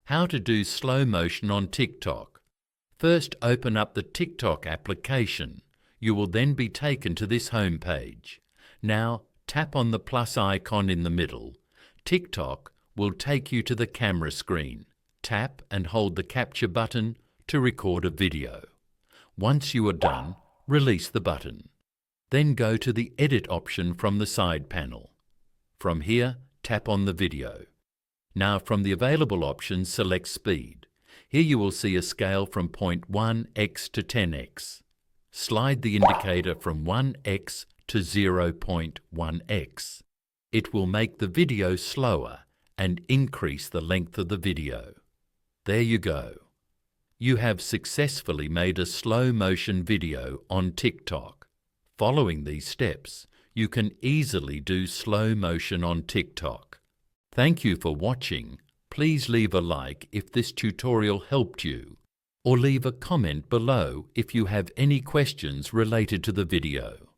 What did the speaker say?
How to do slow motion on TikTok. First, open up the TikTok application. You will then be taken to this home page. Now, tap on the plus icon in the middle. TikTok will take you to the camera screen. Tap and hold the capture button to record a video. Once you are done, release the button. Then go to the Edit option from the side panel. From here, tap on the video. Now from the available options, select Speed. Here you will see a scale from 0.1x to 10x. Slide the indicator from 1x to 0.1x. It will make the video slower and increase the length of the video. There you go. You have successfully made a slow motion video on TikTok. Following these steps, you can easily do slow motion on TikTok. Thank you for watching. Please leave a like if this tutorial helped you, or leave a comment below if you have any questions related to the video.